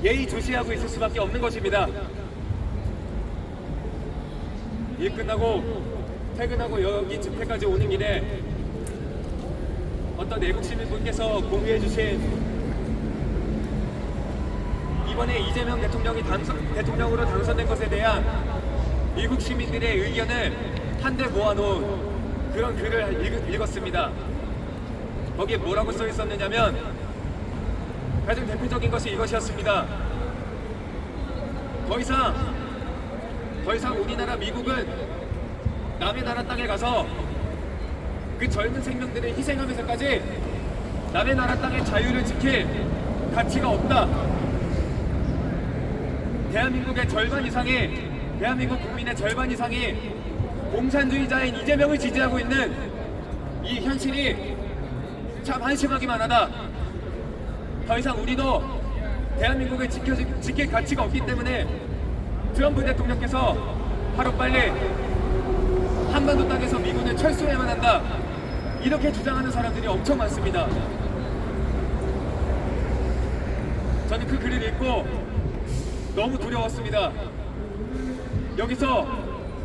예의조시하고 있을 수밖에 없는 것입니다. 일 끝나고 퇴근하고 여기 집회까지 오는 길에 어떤 내국 시민분께서 공유해 주신 이번에 이재명 대통령이 대통령으로 당선된 것에 대한 미국 시민들의 의견을 한데 모아놓은 그런 글을 읽었습니다. 거기에 뭐라고 써 있었느냐면 가장 대표적인 것이 이것이었습니다. 더 이상 우리나라 미국은 남의 나라 땅에 가서 그 젊은 생명들을 희생하면서까지 남의 나라 땅의 자유를 지킬 가치가 없다. 대한민국 국민의 절반 이상이 공산주의자인 이재명을 지지하고 있는 이 현실이 참 한심하기만 하다. 더 이상 우리도 대한민국을 지킬 가치가 없기 때문에 트럼프 대통령께서 하루빨리 한반도 땅에서 미군을 철수해야만 한다. 이렇게 주장하는 사람들이 엄청 많습니다. 저는 그 글을 읽고 너무 두려웠습니다. 여기서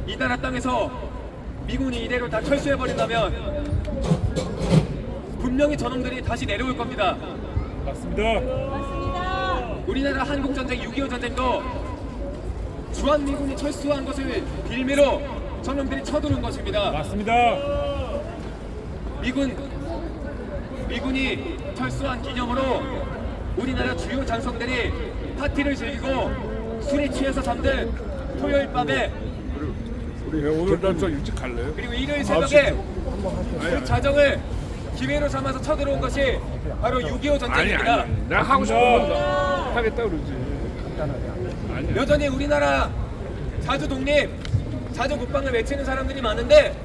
이 나라 땅에서 미군이 이대로 다 철수해버린다면 분명히 저놈들이 다시 내려올 겁니다. 맞습니다. 우리나라 한국전쟁 6.25 전쟁도 주한미군이 철수한 것을 빌미로 저놈들이 쳐들어온 것입니다. 맞습니다. 미군이 철수한 기념으로 우리나라 주요 장성들이 파티를 즐기고 술에 취해서 잠든 토요일 밤에 우리 오늘 날 좀 일찍 갈래요? 그리고 일요일 새벽에 그 자정을 기회로 삼아서 쳐들어온 것이 바로 6.25 전쟁입니다. 내가 하고 싶은 건 하겠다 그러지. 여전히 우리나라 자주 독립, 자주 국방을 외치는 사람들이 많은데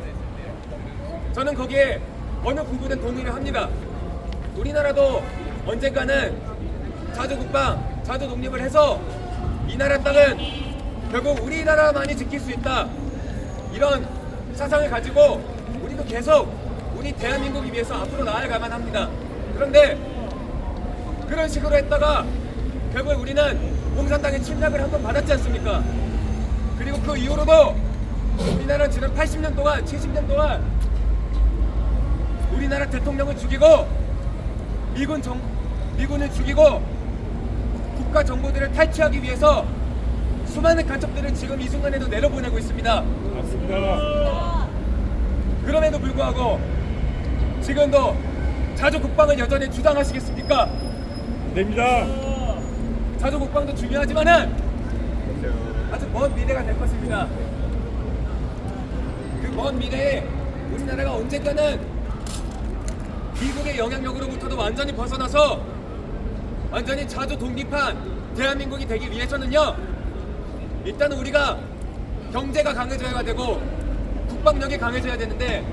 저는 거기에 어느 부분은 동의를 합니다. 우리나라도 언젠가는 자주 국방, 자주 독립을 해서 이 나라 땅은 결국 우리나라만이 지킬 수 있다. 이런 사상을 가지고 우리도 계속 우리 대한민국을 위해서 앞으로 나아가야만 합니다. 그런데 그런 식으로 했다가 결국 우리는 공산당의 침략을 한번 받았지 않습니까? 그리고 그 이후로도 우리나라는 지난 80년 동안, 70년 동안 우리나라 대통령을 죽이고 미군을 죽이고 국가 정보들을 탈취하기 위해서 수많은 간첩들을 지금 이 순간에도 내려보내고 있습니다. 맞습니다. 그럼에도 불구하고 지금도 자주 국방을 여전히 주장하시겠습니까? 됩니다. 자주 국방도 중요하지만은 아주 먼 미래가 될 것입니다. 그 먼 미래에 우리나라가 언젠가는 미국의 영향력으로부터도 완전히 벗어나서 완전히 자주 독립한 대한민국이 되기 위해서는요, 일단은 우리가 경제가 강해져야 되고 국방력이 강해져야 되는데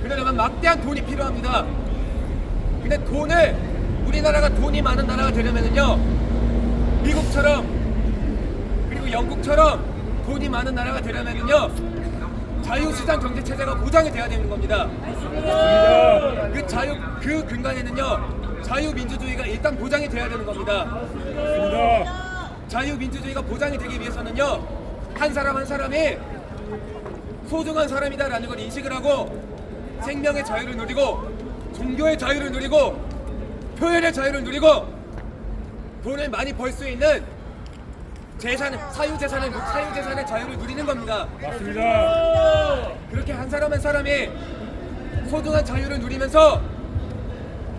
그러려면 막대한 돈이 필요합니다. 근데 우리나라가 돈이 많은 나라가 되려면은요, 미국처럼 그리고 영국처럼 돈이 많은 나라가 되려면은요, 자유시장 경제 체제가 보장이 돼야 되는 겁니다. 그 근간에는요, 자유민주주의가 일단 보장이 돼야 되는 겁니다. 맞습니다. 자유민주주의가 보장이 되기 위해서는요, 한 사람 한 사람이 소중한 사람이다라는 걸 인식을 하고 생명의 자유를 누리고 종교의 자유를 누리고 표현의 자유를 누리고 돈을 많이 벌 수 있는 사유재산의 자유를 누리는 겁니다. 맞습니다. 그렇게 한 사람 한 사람이 소중한 자유를 누리면서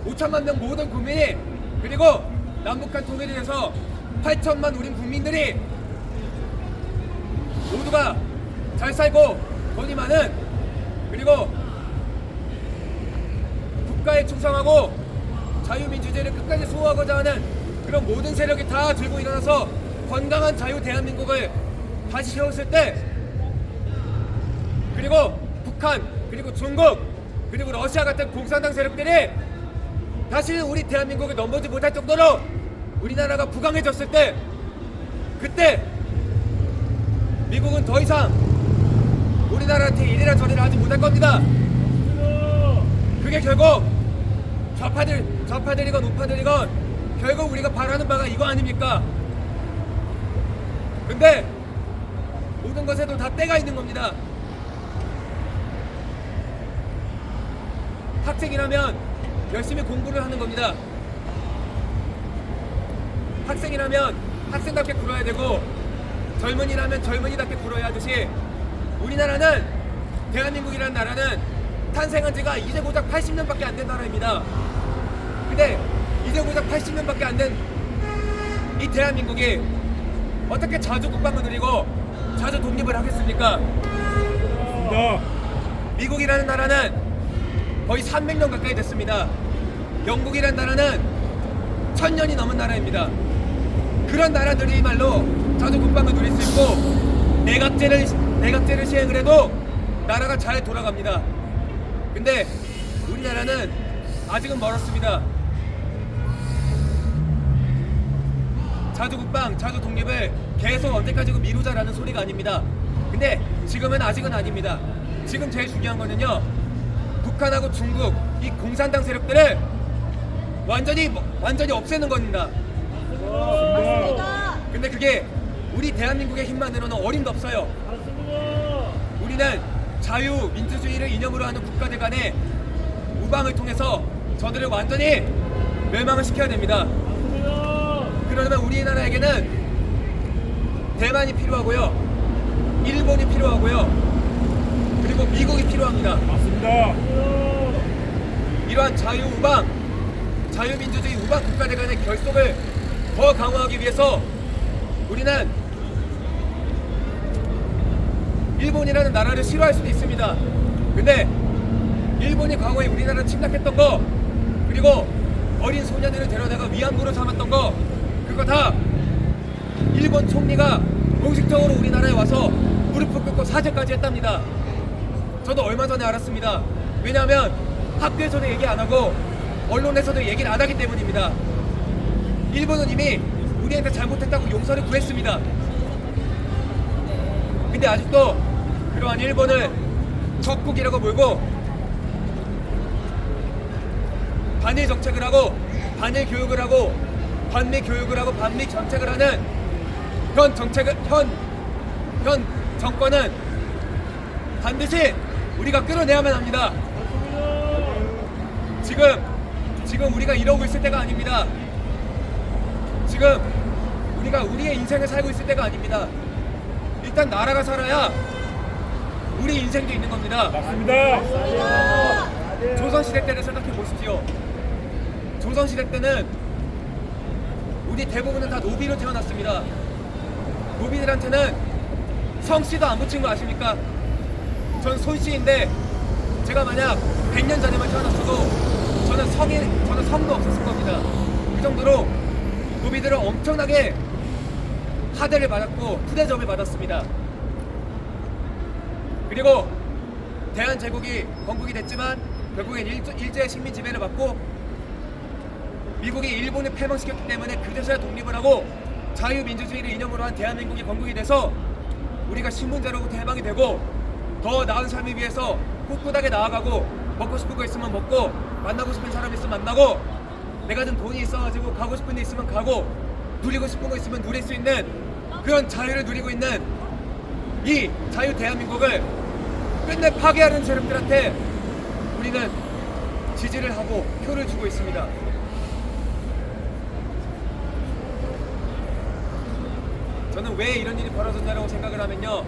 5천만 명 모든 국민이 그리고 남북한 통일을 해서 8천만 우리 국민들이 모두가 잘 살고 돈이 많은 그리고 국가에 충성하고 자유민주주의를 끝까지 수호하고자 하는 그런 모든 세력이 다 들고 일어나서 건강한 자유 대한민국을 다시 세웠을 때 그리고 북한 그리고 중국 그리고 러시아 같은 공산당 세력들이 다시는 우리 대한민국을 넘보지 못할 정도로 우리나라가 부강해졌을 때 그때 미국은 더 이상 우리나라한테 이래라 저래라 하지 못할 겁니다. 그게 결국 좌파들이건 우파들이건 결국 우리가 바라는 바가 이거 아닙니까? 근데 모든 것에도 다 때가 있는 겁니다. 학생이라면 열심히 공부를 하는 겁니다. 학생이라면 학생답게 굴어야 되고 젊은이라면 젊은이답게 굴어야 하듯이 우리나라는 대한민국이라는 나라는 탄생한 지가 이제 고작 80년밖에 안 된 나라입니다. 근데 이제 고작 80년밖에 안 된 이 대한민국이 어떻게 자주 국방을 누리고 자주 독립을 하겠습니까? 맞습니다. 미국이라는 나라는 거의 300년 가까이 됐습니다. 영국이라는 나라는 1000년이 넘은 나라입니다. 그런 나라들이 말로 자주 국방을 누릴 수 있고 내각제를 시행을 해도 나라가 잘 돌아갑니다. 근데 우리나라는 아직은 멀었습니다. 자주 국방, 자주 독립을 계속 언제까지고 미루자라는 소리가 아닙니다. 근데 지금은 아직은 아닙니다. 지금 제일 중요한 거는요, 북한하고 중국 이 공산당 세력들을 완전히 없애는 겁니다. 맞습니다. 근데 그게 우리 대한민국의 힘만으로는 어림도 없어요. 우리는 자유 민주주의를 이념으로 하는 국가들 간의 우방을 통해서 저들을 완전히 멸망을 시켜야 됩니다. 그러려면 우리나라에게는 대만이 필요하고요, 일본이 필요하고요, 그리고 미국이 필요합니다. 맞습니다. 이러한 자유우방, 자유민주주의 우방 국가들 간의 결속을 더 강화하기 위해서 우리는 일본이라는 나라를 싫어할 수도 있습니다. 근데 일본이 과거에 우리나라를 침략했던 거, 그리고 어린 소녀들을 데려다가 위안부로 삼았던 거, 그거 다 일본 총리가 공식적으로 우리나라에 와서 무릎을 꿇고 사죄까지 했답니다. 저도 얼마 전에 알았습니다. 왜냐하면 학교에서도 얘기 안 하고 언론에서도 얘기를 안 하기 때문입니다. 일본은 이미 우리한테 잘못했다고 용서를 구했습니다. 근데 아직도 그러한 일본을 적국이라고 몰고 반일 정책을 하고 반일 교육을 하고 반미 교육을 하고 반미 정책을 하는 현 정권은 반드시 우리가 끌어내야만 합니다. 지금 우리가 이러고 있을 때가 아닙니다. 지금 우리가 우리의 인생을 살고 있을 때가 아닙니다. 일단 나라가 살아야 우리 인생도 있는 겁니다. 맞습니다. 조선시대 때를 생각해 보십시오. 조선시대 때는 우리 대부분은 다 노비로 태어났습니다. 노비들한테는 성씨도 안 붙인 거 아십니까? 전 손씨인데 제가 만약 100년 전에만 태어났어도 저는 성도 없었을 겁니다. 그 정도로 노비들은 엄청나게 하대를 받았고 푸대접을 받았습니다. 그리고 대한제국이 건국이 됐지만 결국엔 일제의 식민 지배를 받고 미국이 일본을 패망시켰기 때문에 그제서야 독립을 하고 자유민주주의를 이념으로 한 대한민국이 건국이 돼서 우리가 신분제로부터 해방이 되고 더 나은 삶을 위해서 꿋꿋하게 나아가고 먹고 싶은 거 있으면 먹고 만나고 싶은 사람 있으면 만나고 내가 좀 돈이 있어가지고 가고 싶은 데 있으면 가고 누리고 싶은 거 있으면 누릴 수 있는 그런 자유를 누리고 있는 이 자유 대한민국을 끝내 파괴하는 세력들한테 우리는 지지를 하고 표를 주고 있습니다. 저는 왜 이런 일이 벌어졌냐고 생각을 하면요,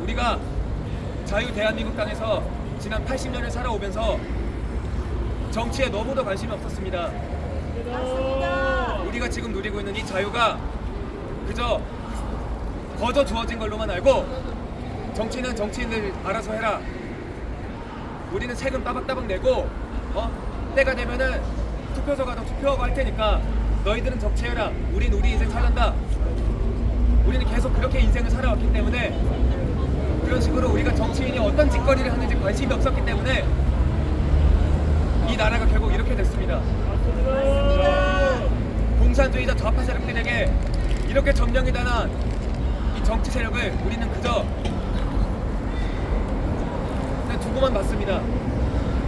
우리가 자유 대한민국 땅에서 지난 80년을 살아오면서 정치에 너무도 관심이 없었습니다. 우리가 지금 누리고 있는 이 자유가 그저 거저 주어진 걸로만 알고 정치는 정치인들 알아서 해라, 우리는 세금 따박따박 내고 때가 되면은 투표소 가서 투표하고 할 테니까 너희들은 정치해라, 우린 우리 인생 살란다. 우리는 계속 그렇게 인생을 살아왔기 때문에, 그런 식으로 우리가 정치인이 어떤 짓거리를 하는지 관심이 없었기 때문에 이 나라가 결국 이렇게 됐습니다. 공산주의자 좌파 세력들에게 이렇게 점령이 당한 이 정치 세력을 우리는 그저 그냥 두고만 봤습니다.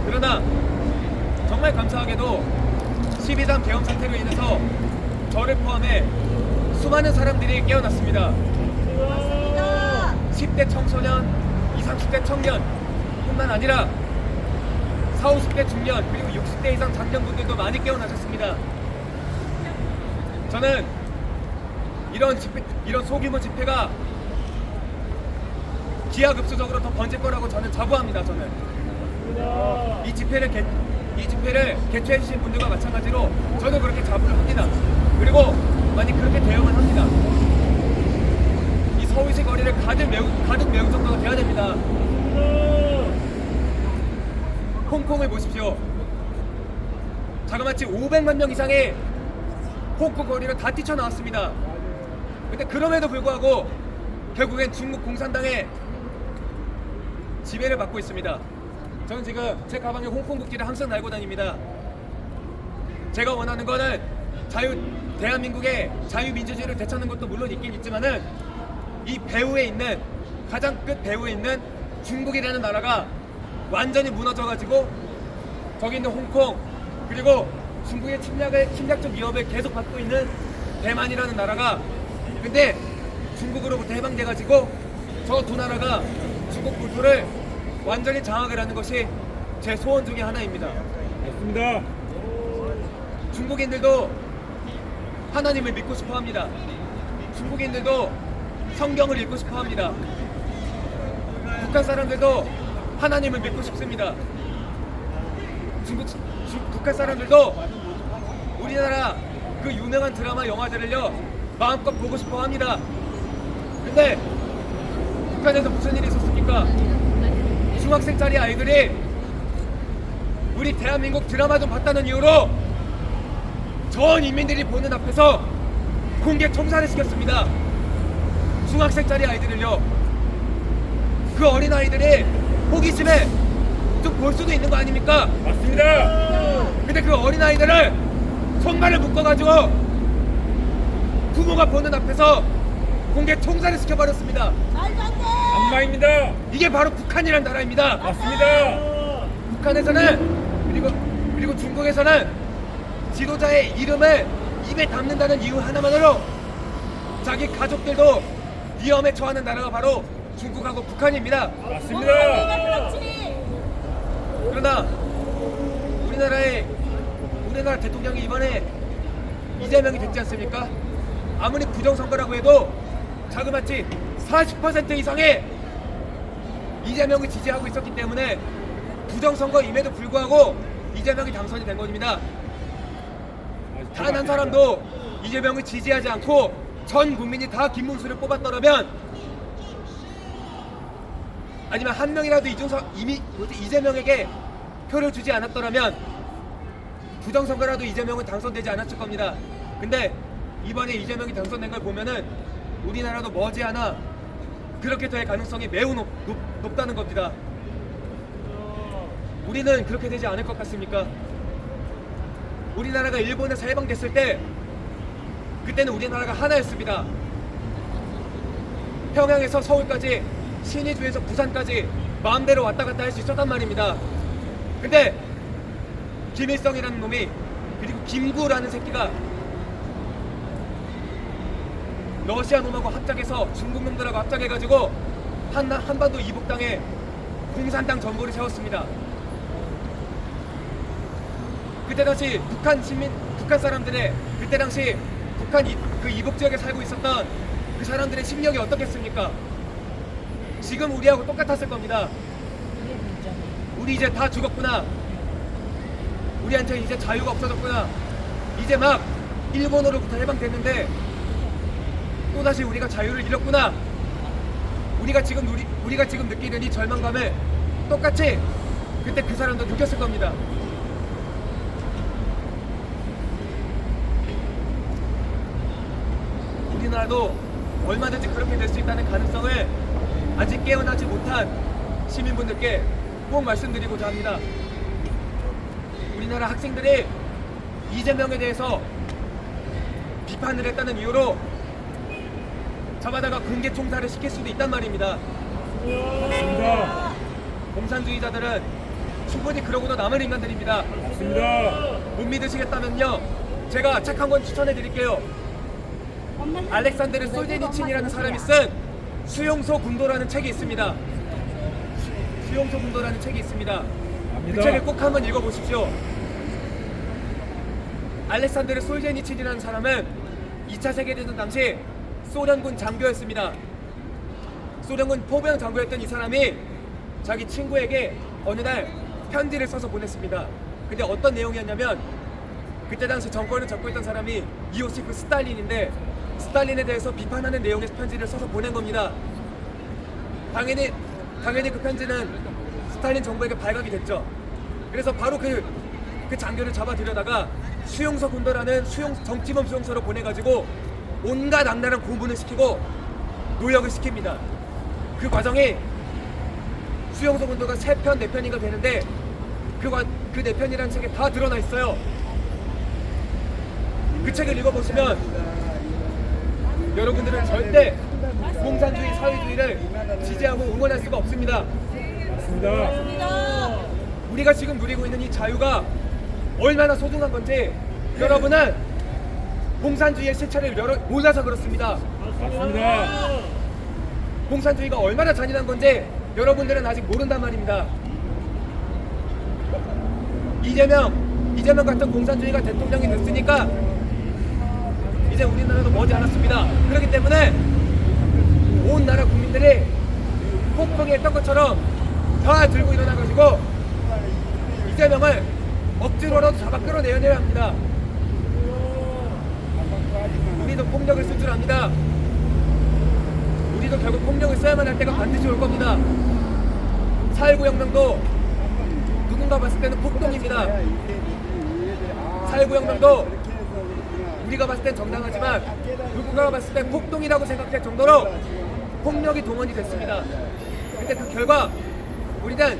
그러나 정말 감사하게도 12.3 계엄 사태로 인해서 저를 포함해 수많은 사람들이 깨어났습니다. 10대 청소년, 20, 30대 청년 뿐만 아니라 40, 50대 중년 그리고 60대 이상 장년분들도 많이 깨어나셨습니다. 저는 이런 소규모 집회가 기하급수적으로 더 번질 거라고 저는 자부합니다. 저는 이 집회를 개최해 주신 분들과 마찬가지로 저도 그렇게 자부를 합니다. 그리고 많이 그렇게 대응을 합니다. 이 서울시 거리를 가득 메울 정도가 돼야 됩니다. 홍콩을 보십시오. 자그마치 500만 명 이상의 홍콩 거리를 다 뛰쳐나왔습니다. 근데 그럼에도 불구하고 결국엔 중국 공산당의 지배를 받고 있습니다. 저는 지금 제 가방에 홍콩 국기를 항상 달고 다닙니다. 제가 원하는 거는 대한민국의 자유민주주의를 되찾는 것도 물론 있긴 있지만은 이 배후에 있는 가장 끝 배후에 있는 중국이라는 나라가 완전히 무너져가지고 저기 있는 홍콩 그리고 중국의 침략적 위협을 계속 받고 있는 대만이라는 나라가 근데 중국으로부터 해방돼가지고 저 두 나라가 중국 국토를 완전히 장악을 하는 것이 제 소원 중에 하나입니다. 맞습니다. 중국인들도 하나님을 믿고 싶어 합니다. 중국인들도 성경을 읽고 싶어 합니다. 북한 사람들도 하나님을 믿고 싶습니다. 북한 사람들도 우리나라 그 유명한 드라마 영화들을요 마음껏 보고 싶어 합니다. 근데 북한에서 무슨 일이 있었습니까? 중학생짜리 아이들이 우리 대한민국 드라마 좀 봤다는 이유로 전 인민들이 보는 앞에서 공개 총살을 시켰습니다. 중학생짜리 아이들을요. 그 어린 아이들이 호기심에 좀 볼 수도 있는 거 아닙니까? 맞습니다. 근데 그 어린 아이들을 손발을 묶어가지고 부모가 보는 앞에서 공개 총살을 시켜버렸습니다. 악마입니다. 이게 바로 북한이란 나라입니다. 맞습니다. 북한에서는 그리고 중국에서는 지도자의 이름을 입에 담는다는 이유 하나만으로 자기 가족들도 위험에 처하는 나라가 바로 중국하고 북한입니다. 맞습니다. 그러나 우리나라 대통령이 이번에 이재명이 됐지 않습니까? 아무리 부정선거라고 해도 자그마치 40% 이상의 이재명을 지지하고 있었기 때문에 부정선거임에도 불구하고 이재명이 당선이 된 겁니다. 단 한 사람도 이재명을 지지하지 않고 전 국민이 다 김문수를 뽑았더라면 아니면 한 명이라도 이재명에게 표를 주지 않았더라면 부정선거라도 이재명은 당선되지 않았을 겁니다. 근데 이번에 이재명이 당선된 걸 보면은 우리나라도 머지않아 그렇게 될 가능성이 매우 높다는 겁니다. 우리는 그렇게 되지 않을 것 같습니까? 우리나라가 일본에서 해방됐을 때 그때는 우리나라가 하나였습니다. 평양에서 서울까지 신의주에서 부산까지 마음대로 왔다 갔다 할 수 있었단 말입니다. 근데 김일성이라는 놈이 그리고 김구라는 새끼가 러시아 놈하고 합작해서 중국 놈들하고 합작해가지고 한반도 이북 땅에 공산당 정부를 세웠습니다. 그때 당시 북한 사람들의 그때 당시 북한 그 이북 지역에 살고 있었던 그 사람들의 심령이 어떻겠습니까? 지금 우리하고 똑같았을 겁니다. 우리 이제 다 죽었구나. 우리한테 이제 자유가 없어졌구나. 이제 막 일본으로부터 해방됐는데 또다시 우리가 자유를 잃었구나. 우리가 지금 느끼는 이 절망감을 똑같이 그때 그 사람도 느꼈을 겁니다. 우리나라도 얼마든지 그렇게 될 수 있다는 가능성을 아직 깨어나지 못한 시민분들께 꼭 말씀드리고자 합니다. 우리나라 학생들이 이재명에 대해서 비판을 했다는 이유로 잡아다가 공개 총살을 시킬 수도 있단 말입니다. 맞습니다. 공산주의자들은 충분히 그러고도 남은 인간들입니다. 맞습니다. 못 믿으시겠다면요, 제가 책 한 권 추천해 드릴게요. 알렉산드르 솔제니친이라는 사람이 쓴 수용소 군도라는 책이 있습니다. 수용소 군도라는 책이 있습니다. 그 압니다. 책을 꼭 한번 읽어보십시오. 알렉산드르 솔제니친이라는 사람은 2차 세계대전 당시 소련군 장교였습니다. 소련군 포병 장교였던 이 사람이 자기 친구에게 어느 날 편지를 써서 보냈습니다. 근데 어떤 내용이었냐면 그때 당시 정권을 잡고 있던 사람이 이오시프 스탈린인데 스탈린에 대해서 비판하는 내용의 편지를 써서 보낸 겁니다. 당연히 그 편지는 스탈린 정부에게 발각이 됐죠. 그래서 바로 그 장교를 잡아 들여다가 수용소 군도라는 정치범 수용소로 보내가지고 온갖 악랄한 고문을 시키고 노역을 시킵니다. 그 과정이 수용소 군도가 3편, 4편인가 되는데 그 4편이라는 책에 다 드러나 있어요. 그 책을 읽어보시면 여러분들은 절대 공산주의, 사회주의를 지지하고 응원할 수가 없습니다. 맞습니다. 우리가 지금 누리고 있는 이 자유가 얼마나 소중한 건지 여러분은 공산주의의 실체를 몰라서 그렇습니다. 맞습니다. 공산주의가 얼마나 잔인한 건지 여러분들은 아직 모른단 말입니다. 이재명 같은 공산주의가 대통령이 됐으니까 이제 우리나라도 머지않았습니다. 그렇기 때문에 온 나라 국민들이 폭풍이 했던 것처럼 다 들고 일어나가지고 이재명을 억지로라도 잡아 끌어내야 합니다. 우리도 폭력을 쓸 줄 압니다. 우리도 결국 폭력을 써야만 할 때가 반드시 올 겁니다. 4.19 혁명도 누군가 봤을 때는 폭동입니다. 4.19 혁명도 우리가 봤을 땐 정당하지만 누군가가 봤을 땐 폭동이라고 생각할 정도로 폭력이 동원이 됐습니다. 근데 그 결과 우리는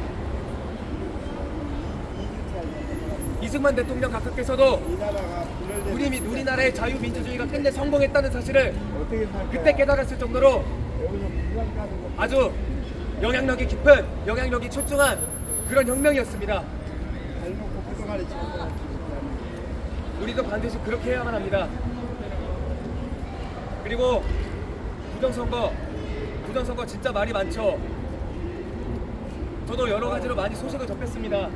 이승만 대통령 각하께서도 우리나라의 자유민주주의가 끝내 성공했다는 사실을 그때 깨달았을 정도로 아주 영향력이 깊은, 영향력이 출중한 그런 혁명이었습니다. 우리도 반드시 그렇게 해야만 합니다. 그리고 부정선거 진짜 말이 많죠. 저도 여러 가지로 많이 소식을 접했습니다.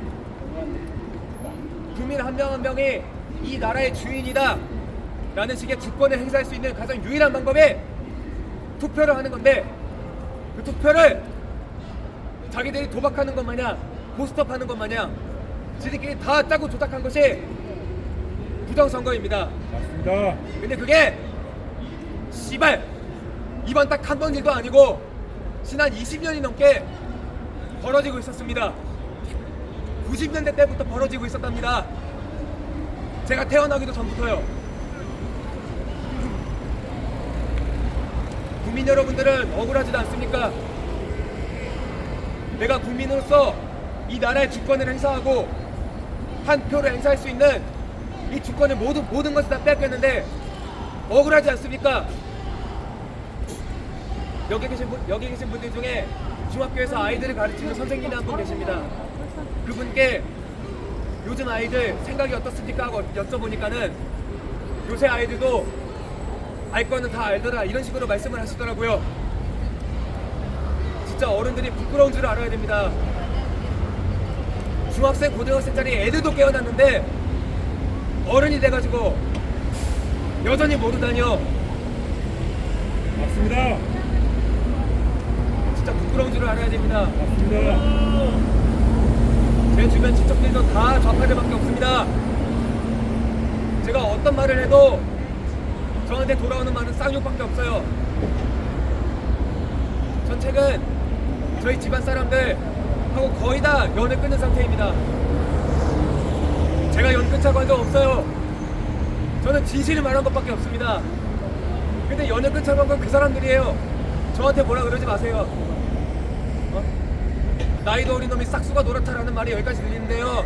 국민 한 명 한 명이 이 나라의 주인이다 라는 식의 주권을 행사할 수 있는 가장 유일한 방법이 투표를 하는 건데 그 투표를 자기들이 도박하는 것 마냥 고스톱하는 것 마냥 지들끼리 다 짜고 조작한 것이 부정선거입니다. 맞습니다. 근데 그게 씨발 이번 딱 한 번 일도 아니고 지난 20년이 넘게 벌어지고 있었습니다. 90년대 때부터 벌어지고 있었답니다. 제가 태어나기도 전부터요. 국민 여러분들은 억울하지도 않습니까? 내가 국민으로서 이 나라의 주권을 행사하고 한 표를 행사할 수 있는 이 주권을 모든 것을 다 뺏겼는데 억울하지 않습니까? 여기 계신 분들 중에 중학교에서 아이들을 가르치는 선생님이 한 분 계십니다. 그분께 요즘 아이들 생각이 어떻습니까 하고 여쭤보니까는 요새 아이들도 알 거는 다 알더라 이런 식으로 말씀을 하시더라고요. 진짜 어른들이 부끄러운 줄 알아야 됩니다. 중학생, 고등학생짜리 애들도 깨어났는데 어른이 돼가지고 여전히 모르다니요. 맞습니다. 진짜 부끄러운 줄 알아야 됩니다. 맞습니다. 제 주변 친척들도 다 좌파들밖에 없습니다. 제가 어떤 말을 해도 저한테 돌아오는 말은 쌍욕밖에 없어요. 전 최근 저희 집안 사람들하고 거의 다 연을 끊는 상태입니다. 제가 연 끊자고 한 적 없어요. 저는 진실을 말한 것밖에 없습니다. 근데 연을 끊자고 한 건 그 사람들이에요. 저한테 뭐라 그러지 마세요. 나이도 어린 놈이 싹수가 노랗다라는 말이 여기까지 들리는데요.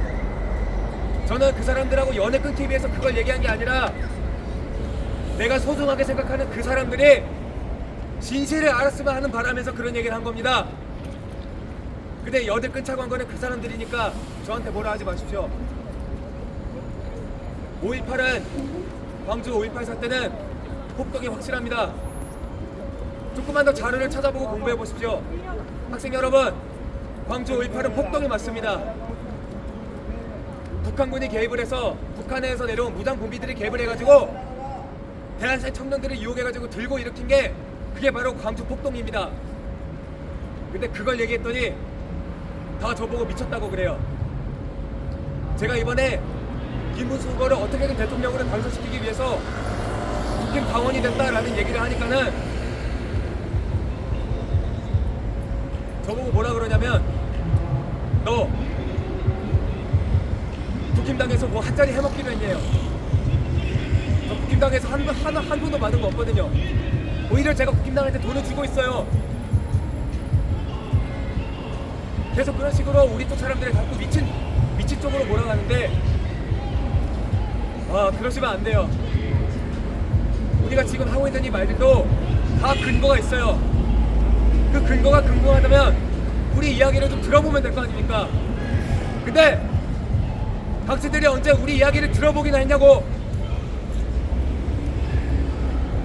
저는 그 사람들하고 연을 끊기 위해서 그걸 얘기한 게 아니라 내가 소중하게 생각하는 그 사람들이 진실을 알았으면 하는 바람에서 그런 얘기를 한 겁니다. 근데 연을 끊자고 한 거는 그 사람들이니까 저한테 뭐라 하지 마십시오. 5.18은 광주 5.18 사태는 폭동이 확실합니다. 조금만 더 자료를 찾아보고 공부해 보십시오. 학생 여러분, 광주 5.18은 폭동이 맞습니다. 북한군이 개입을 해서 북한에서 내려온 무장 공비들이 개입을 해가지고 대한생 청년들을 이용해가지고 들고 일으킨 게 그게 바로 광주 폭동입니다. 근데 그걸 얘기했더니 다 저보고 미쳤다고 그래요. 제가 이번에 김문수 후보를 어떻게든 대통령으로 당선시키기 위해서 국힘 당원이 됐다라는 얘기를 하니까는 저보고 뭐라 그러냐면 너 국힘당에서 뭐 한 자리 해먹기로 했네요. 저 국힘당에서 한 푼도 받은 거 없거든요. 오히려 제가 국힘당한테 돈을 주고 있어요. 계속 그런 식으로 우리 쪽 사람들이 자꾸 미친 쪽으로 몰아가는데 그러시면 안 돼요. 우리가 지금 하고 있는 이 말들도 다 근거가 있어요. 그 근거가 궁금하다면 우리 이야기를 좀 들어보면 될 거 아닙니까? 근데 당신들이 언제 우리 이야기를 들어보기나 했냐고.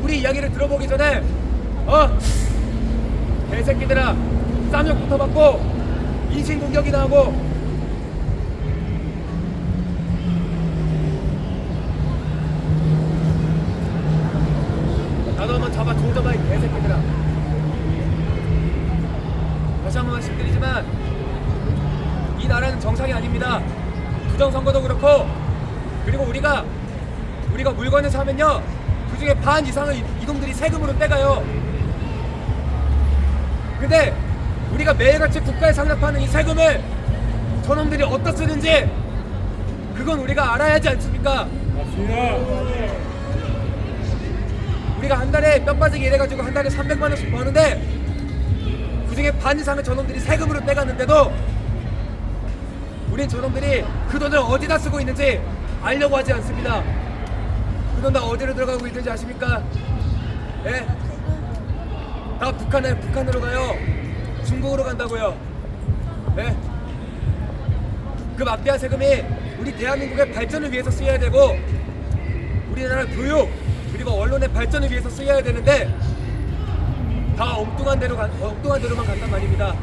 우리 이야기를 들어보기 전에 개새끼들아 쌈욕부터 받고 인신공격이나 하고 나도 한번 잡아 조져봐 이 개새끼들아. 다시 한번 말씀드리지만 이 나라는 정상이 아닙니다. 부정선거도 그렇고 그리고 우리가 물건을 사면요 그 중에 반 이상을 이놈들이 세금으로 떼가요. 근데 우리가 매일같이 국가에 상납하는 이 세금을 저놈들이 어디다 쓰는지 그건 우리가 알아야 하지 않습니까? 맞습니다. 우리가 한 달에 뼈 빠지게 일해가지고 한 달에 300만 원씩 버는데 그 중에 반 이상을 저놈들이 세금으로 떼갔는데도 우린 저놈들이 그 돈을 어디다 쓰고 있는지 알려고 하지 않습니다. 그 돈 다 어디로 들어가고 있는지 아십니까? 예? 다 북한으로 가요. 중국으로 간다고요. 예? 그 막대한 세금이 우리 대한민국의 발전을 위해서 쓰여야 되고 우리나라 교육 그리고 언론의 발전을 위해서 쓰여야 되는데 다 엉뚱한 데로만 간단 말입니다.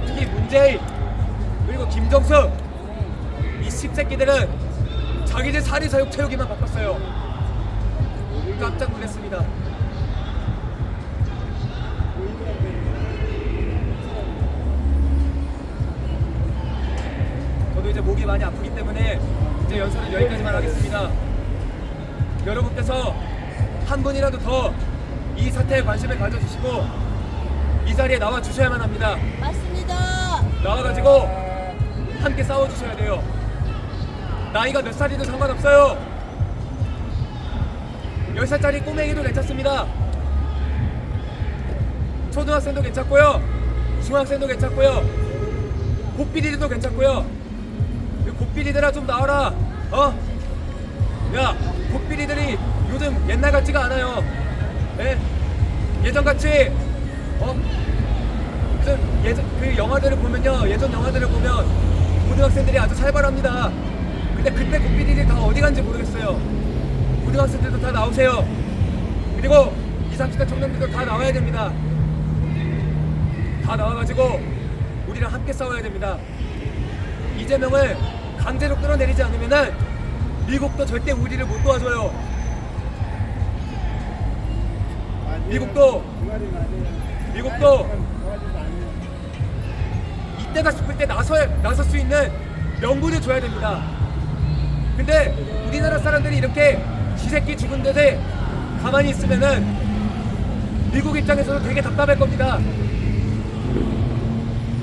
특히 문재인 그리고 김정숙 이 씹새끼들은 자기들 사리사욕 채우기만 바빴어요. 깜짝 놀랐습니다. 저도 이제 목이 많이 아프기 때문에 이제 연설은 여기까지만 하겠습니다. 여러분께서 한 분이라도 더 이 사태에 관심을 가져주시고 이 자리에 나와 주셔야만 합니다. 맞습니다. 나와가지고 함께 싸워주셔야 돼요. 나이가 몇 살이든 상관없어요. 10살짜리 꼬맹이도 괜찮습니다. 초등학생도 괜찮고요. 중학생도 괜찮고요. 고삐리들도 괜찮고요. 고삐리들아 좀 나와라. 야, 고삐리들이 요즘 옛날 같지가 않아요. 예? 예전같이 그 영화들을 보면요, 예전 영화들을 보면 고등학생들이 아주 살벌합니다. 근데 그때 고삐리들이 다 어디 간지 모르겠어요. 고등학생들도 다 나오세요. 그리고 20, 30대 청년들도 다 나와야 됩니다. 다 나와가지고 우리랑 함께 싸워야 됩니다. 이재명을 강제로 끌어내리지 않으면은 미국도 절대 우리를 못 도와줘요. 미국도 이때다 싶을 때 나설 수 있는 명분을 줘야 됩니다. 근데 우리나라 사람들이 이렇게 지새끼 죽은 데에 가만히 있으면은 미국 입장에서도 되게 답답할 겁니다.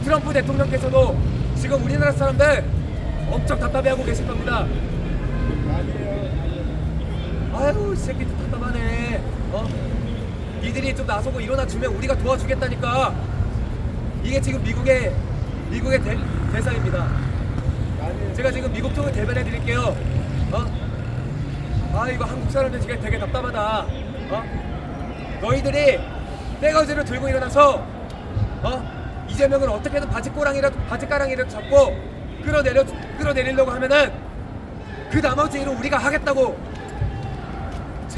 트럼프 대통령께서도 지금 우리나라 사람들 엄청 답답해하고 계실 겁니다. 아유, 이 새끼들 답답하네. 니들이 좀 나서고 일어나주면 우리가 도와주겠다니까. 이게 지금 미국의 대사입니다. 제가 지금 미국 쪽을 대변해 드릴게요. 이거 한국 사람들 지금 되게 답답하다. 너희들이 떼거지를 들고 일어나서 이재명을 어떻게든 바지가랑이라도 잡고 끌어내리려고 하면은 그 나머지 일은 우리가 하겠다고.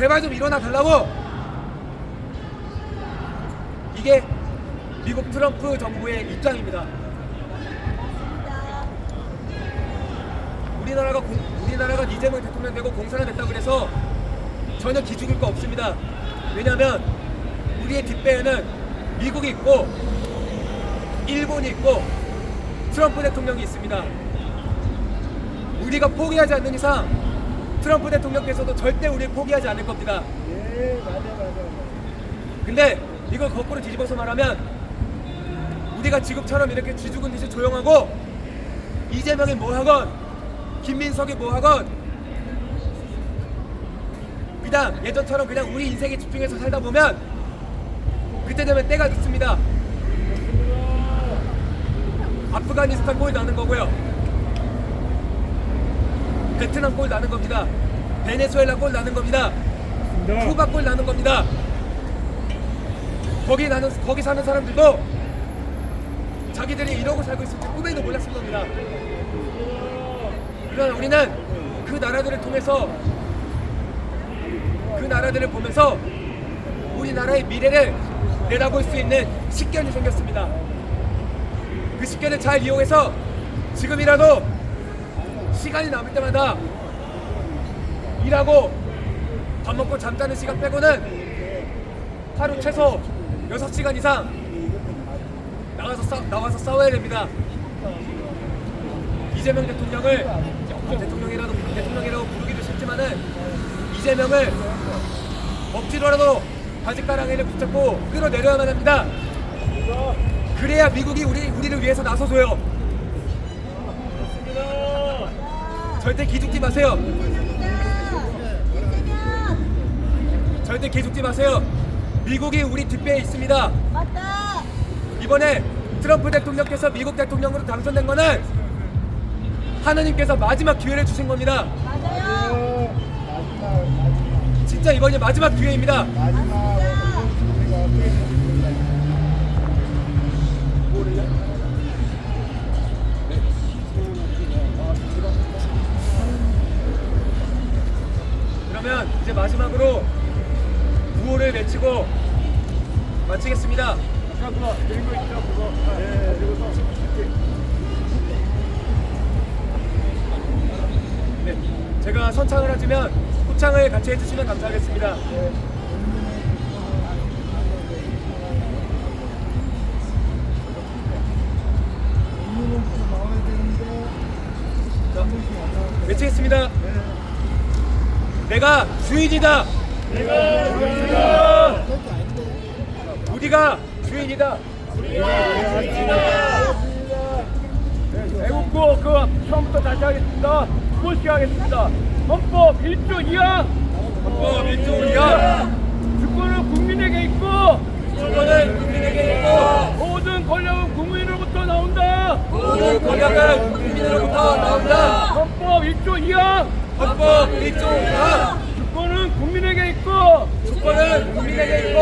제발 좀 일어나 달라고. 이게 미국 트럼프 정부의 입장입니다. 우리나라가 이재명 대통령 되고 공산화 됐다고 그래서 전혀 기죽을 거 없습니다. 왜냐하면 우리의 뒷배에는 미국이 있고 일본이 있고 트럼프 대통령이 있습니다. 우리가 포기하지 않는 이상 트럼프 대통령께서도 절대 우리를 포기하지 않을 겁니다. 근데 이걸 거꾸로 뒤집어서 말하면 우리가 지금처럼 이렇게 쥐죽은 듯이 조용하고 이재명이 뭐하건 김민석이 뭐하건 그냥 예전처럼 그냥 우리 인생에 집중해서 살다 보면 그때 되면 때가 늦습니다. 아프가니스탄 꼴 나는 거고요. 베트남 꼴 나는 겁니다. 베네수엘라 꼴 나는 겁니다. 쿠바 꼴 나는 겁니다. 거기 사는 사람들도 자기들이 이러고 살고 있을 줄 꿈에도 몰랐을 겁니다. 그러나 우리는 그 나라들을 통해서 그 나라들을 보면서 우리나라의 미래를 내다볼 수 있는 식견이 생겼습니다. 그 식견을 잘 이용해서 지금이라도 시간이 남을 때마다 일하고 밥 먹고 잠자는 시간 빼고는 하루 최소 6시간 이상 나와서 싸워야 됩니다. 이재명 대통령을 대통령이라고 부르기도 싫지만은 이재명을 억지로라도 바짓가랑이를 붙잡고 끌어내려야만 합니다. 그래야 미국이 우리를 위해서 나서줘요. 절대 기죽지 마세요. 절대 기죽지 마세요. 미국이 우리 뒷배에 있습니다. 맞다. 이번에 트럼프 대통령께서 미국 대통령으로 당선된 거는 하나님께서 마지막 기회를 주신 겁니다. 맞아요. 진짜 이번이 마지막 기회입니다. 그러면 이제 마지막으로 구호를 외치고 마치겠습니다. 네, 제가 선창을 하시면 후창을 같이 해주시면 감사하겠습니다. 자, 외치겠습니다. 내가 주인이다. 우리가 주인이다. 애국구 처음부터 다시 하겠습니다. 두 번씩 하겠습니다. 헌법 1조 2항 헌법 1조 2항 주권은 국민에게 있고 주권은 국민에게 있고 모든 권력은 국민으로부터 나온다. 모든 권력은 국민으로부터 나온다. 헌법 1조 2항 헌법 1조 2항 주권은 국민에게 있고 주권은 국민에게 있고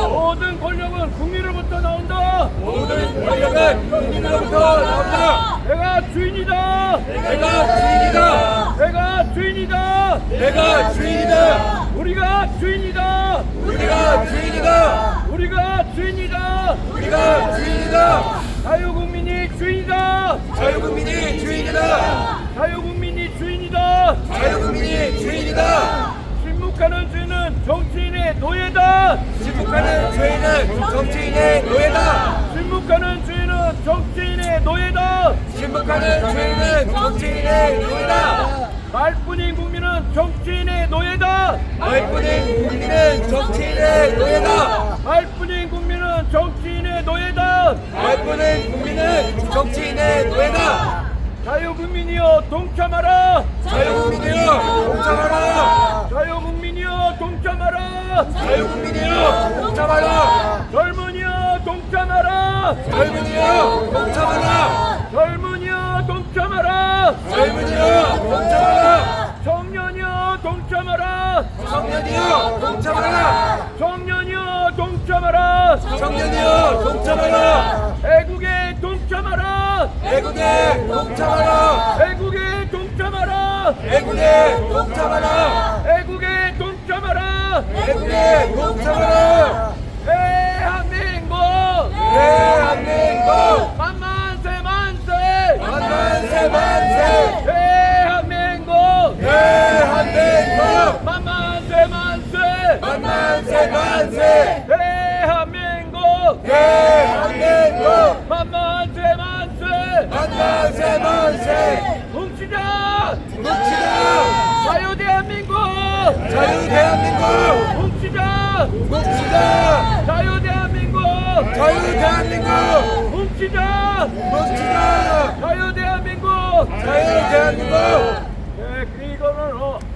모든 권력은 국민으로부터 나온다. 모든 권력은 국민으로부터 나온다. 내가 주인이다. 내가 주인이다. 내가 주인이다. 내가 주인이다. 우리가 주인이다. 우리가 주인이다. 우리가 주인이다. 우리가 주인이다. 자유국민이 주인이다. 자유국민이 주인이다. 자유국민이 주인이다. 자유국민이 주인이다. 침묵하는 죄는 정치인의 노예다. 침묵하는 죄인은 정치인의 노예다. 침묵하는 죄는 정치인의 노예다. 침묵하는 죄인은 정치인의 노예다. 말뿐인 국민은 정치인의 노예다. 말뿐인 국민은 정치인의 노예다. 말뿐인 국민은 정치인의 노예다. 말뿐인 국민은 정치인의 노예다. 자유국민이여 동참하라. 자유국민이여 동참하라. 자유국민이여 동참하라. 자유국민이여 동참하라. 젊은이여 동참하라. 젊은이여 동참하라. 젊은이여 동참하라. 젊은이여 동참하라. 청년이여 동참하라. 청년이여 동참하라. 청년이여 동참하라. 청년이여 동참하라. 애국에 동참하라. 애국에 동참하라. 애국에 동참하라. 애국에 동참하라. 애국에 동참하라. 대한민국! 자유 대한민국! 뭉치자! 뭉치자! 자유 대한민국! 자유 대한민국! 뭉치자! 뭉치자! 자유 대한민국! 자유 대한민국! 네, 이거는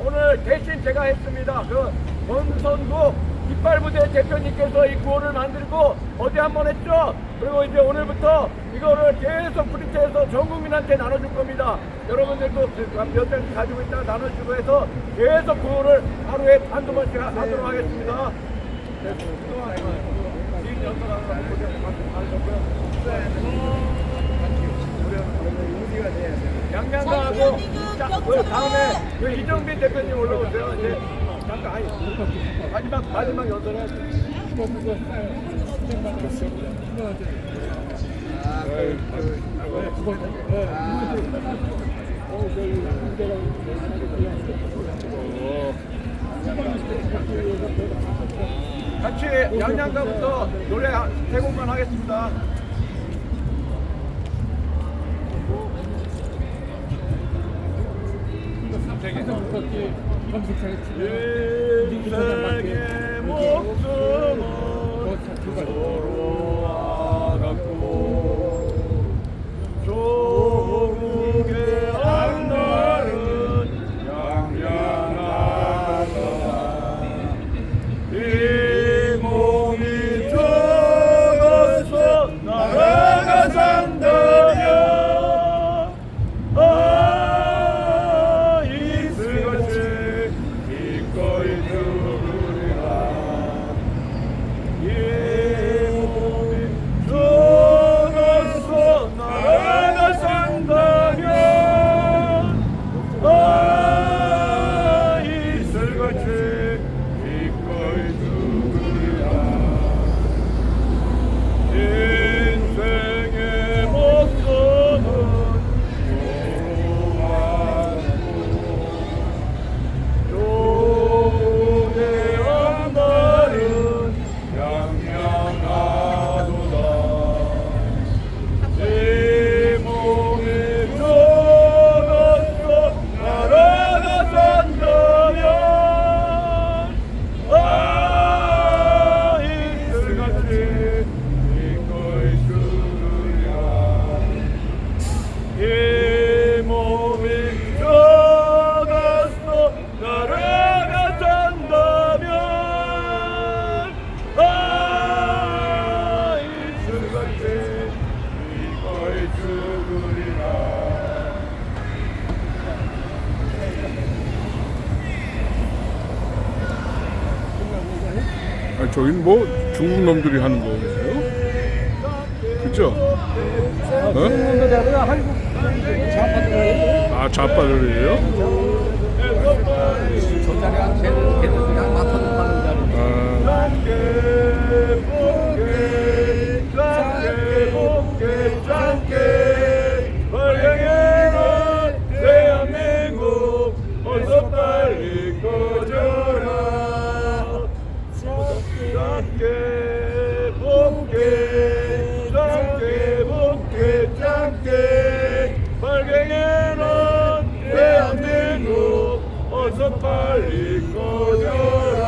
오늘 대신 제가 했습니다. 그 권선구 깃발부대 대표님께서 이 구호를 만들고 어제 한번 했죠. 그리고 이제 오늘부터 이거를 계속 프린트해서 전 국민한테 나눠줄 겁니다. 여러분들도 몇 장 가지고 있다가 나눠주고 해서 계속 구호를 하루에 한두 번씩 하도록 하겠습니다. 네, 그동안 긴 연설하느라 고생 많으셨고요. 양양가하고 그 다음에 그 이정빈 대표님 올라오세요. 이제 잠깐 마지막 연설해야지. 같이 양양가부터 노래 세 곡만 하겠습니다. 인생의 목숨은 서로 알았고 조국의 앞날은 양양하다. 이 몸이 적어서 나라가 산다면 저긴 뭐 중국 놈들이 하는 거예요? 그죠? 아, 좌파들이에요? 저 자리가 걔는 그냥 맡아놓고 하는 대한민국 어서 빨리 꺼져라. 짱깨 복게 짱깨 빨갱이는 대한민국 어서 빨리 꺼져라.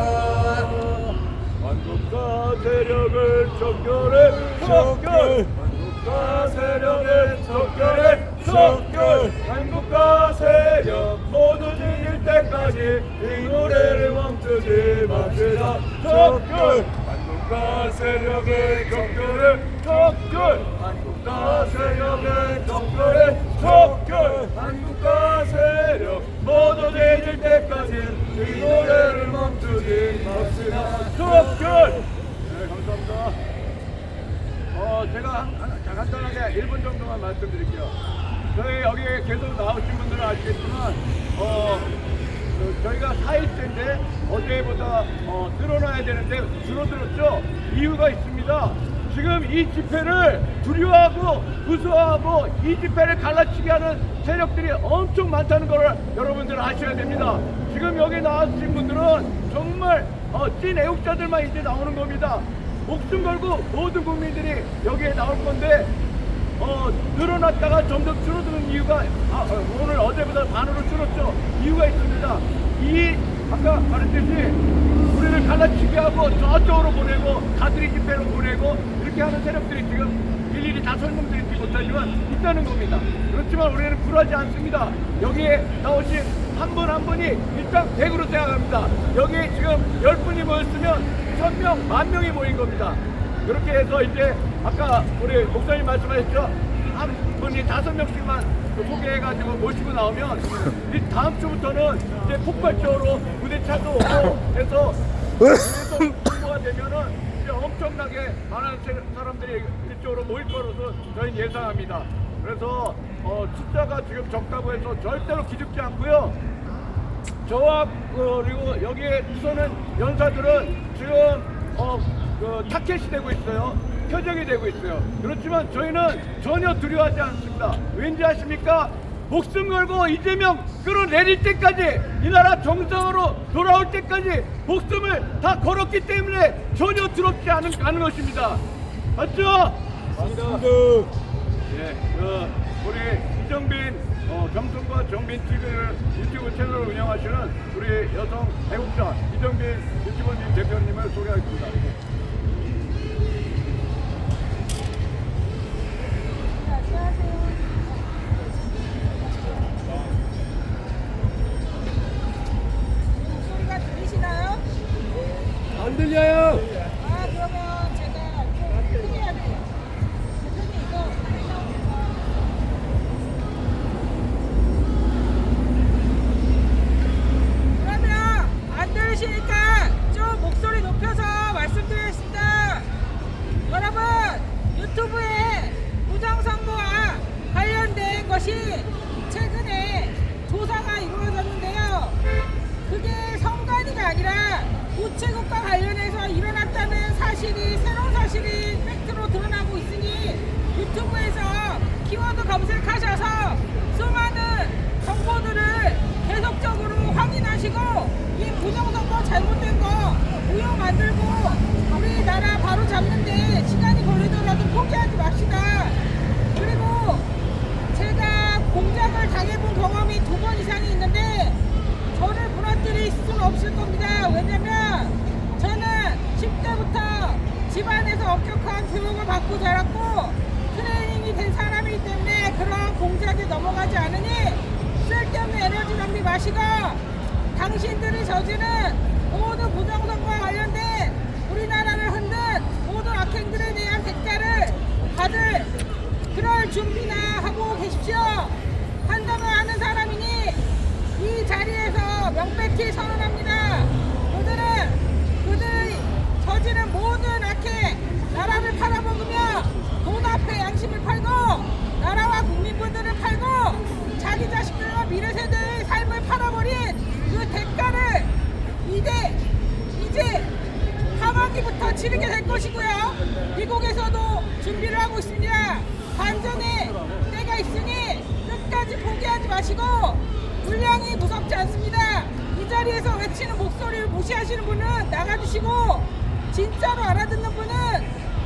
한국가 세력을 척결해 한국가 세력을 척결 한국가 세력 모두 죽일 때까지 이 노래를 멈추지 맙시다. 척결 한국가 세력을 척결해 한국가 세력을 척결 한국가 세력 모두 죽일 때까지 이 노래를 멈추지 맙시다. 척결. 네, 감사합니다. 제가 간단하게 1분 정도만 말씀드릴게요. 저희 여기 계속 나오신 분들은 아시겠지만 저희가 4일째인데 어제보다 늘어나야 되는데 줄어들었죠. 이유가 있습니다. 지금 이 집회를 두려워하고 무서워하고 이 집회를 갈라치게 하는 세력들이 엄청 많다는 걸 여러분들 아셔야 됩니다. 지금 여기 나와주신 분들은 정말 찐 애국자들만 이제 나오는 겁니다. 목숨 걸고 모든 국민들이 여기에 나올 건데 늘어났다가 점점 줄어드는 이유가 오늘 어제보다 반으로 줄었죠. 이유가 있습니다. 이 아까 말했듯이 우리를 갈라치게 하고 저쪽으로 보내고 가드리 집회로 보내고 이렇게 하는 세력들이 지금 일일이 다 설명드리지 못하지만 있다는 겁니다. 그렇지만 우리는 굴하지 않습니다. 여기에 나오신 한 분 한 분이 일단 100으로 생각합니다. 여기에 지금 10분이 모였으면 1000명, 10,000명이 모인 겁니다. 그렇게 해서 이제 아까 우리 목사님 말씀하셨죠? 한 분이 5명씩만 소개해가지고 모시고 나오면 이 다음 주부터는 이제 폭발적으로 부대차도 오고 해서 계속 홍보가 되면은 이제 엄청나게 많은 사람들이 이쪽으로 모일 거로서 저희는 예상합니다. 그래서 숫자가 지금 적다고 해서 절대로 기죽지 않고요. 저와 그리고 여기에 서는 연사들은 지금 타켓이 되고 있어요. 표적이 되고 있어요. 그렇지만 저희는 전혀 두려워하지 않습니다. 왠지 아십니까? 목숨 걸고 이재명 끌어내릴 때까지 이 나라 정상으로 돌아올 때까지 목숨을 다 걸었기 때문에 전혀 두렵지 않은 것입니다. 맞죠? 맞습니다. 네, 우리 이정빈 경선과 정빈 TV를 유튜브 채널을 운영하시는 우리 여성 배우자 이정빈 유튜버님 대표님을 소개하겠습니다. 목소리가 들리시나요? 안 들려요. 아, 그러면 제가 좀 크게 할게요. 대표님 이거 안 나오니까. 그러면 안 들으시니까 좀 목소리 높여서 말씀드리겠습니다. 여러분, 유튜브에 부정선거와 관련된 것이 최근에 조사가 이루어졌는데요. 그게 성관이가 아니라 우체국과 관련해서 일어났다는 사실이 새로운 사실이 팩트로 드러나고 있으니 유튜브에서 키워드 검색하셔서 수많은 정보들을 계속적으로 확인하시고 이 부정선거 잘못된 거 무효 만들고 우리나라 바로 잡는데 시간이 걸리더라도 포기하지 맙시다. 그리고 제가 공작을 당해본 경험이 2번 이상이 있는데 저를 무너뜨릴 수는 없을 겁니다. 왜냐면 저는 10대부터 집안에서 엄격한 교육을 받고 자랐고 트레이닝이 된 사람이기 때문에 그런 공작에 넘어가지 않으니 쓸데없는 에너지 낭비 마시고 당신들이 저지른 모든 부정선거와 관련된 우리나라를 흔든 모든 악행들에 대한 대가를 받을 그럴 준비나 하고 계십시오. 한다면 하는 사람이니 이 자리에서 명백히 선언합니다. 그들이 저지른 모든 악행 나라를 팔아먹으며 돈 앞에 양심을 팔고 나라와 국민분들을 팔고 자기 자식들과 미래 세대의 삶을 팔아버린 그 대가를 이제 하반기부터 치르게 될 것이고요. 미국에서도 준비를 하고 있습니다. 반전의 때가 있으니 끝까지 포기하지 마시고 분량이 무섭지 않습니다. 이 자리에서 외치는 목소리를 무시하시는 분은 나가주시고 진짜로 알아듣는 분은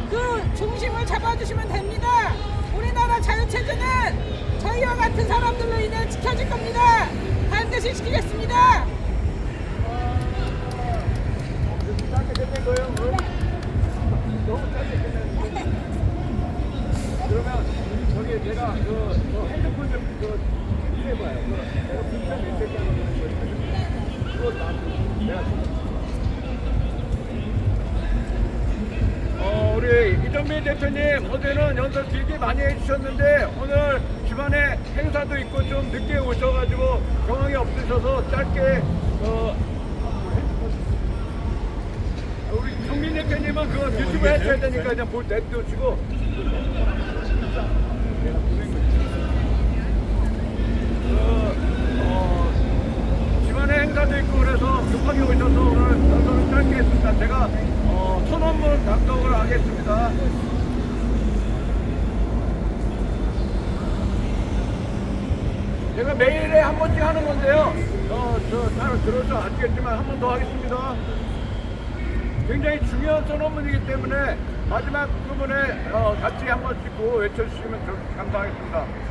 그 중심을 잡아주시면 됩니다. 우리나라 자유체제는 저희와 같은 사람들로 인해 지켜질 겁니다. 반드시 지키겠습니다. 짧게 끝낸 거예요? 너무 짧게 끝냈는데. 그러면 저기 제가 저 핸드폰 좀 해봐요. 내가 불편 메시지 하는 거 그거 내가 우리 이정빈 대표님 어제는 연설 길게 많이 해주셨는데 오늘 주변에 행사도 있고 좀 늦게 오셔가지고 경황이 없으셔서 짧게 우리 정민 대표님은 그거 유튜브 해줘야 되니까 그냥 볼 냅두시고 집안에 행사도 있고 그래서 급하게 오셔서 오늘 연설을 짧게 했습니다. 제가 선언문 낭독을 하겠습니다. 제가 매일에 한 번씩 하는 건데요. 잘 들어서 아시겠지만 한 번 더 하겠습니다. 굉장히 중요한 선언문이기 때문에 마지막 부분에 같이 한 번씩 외쳐주시면 감사하겠습니다.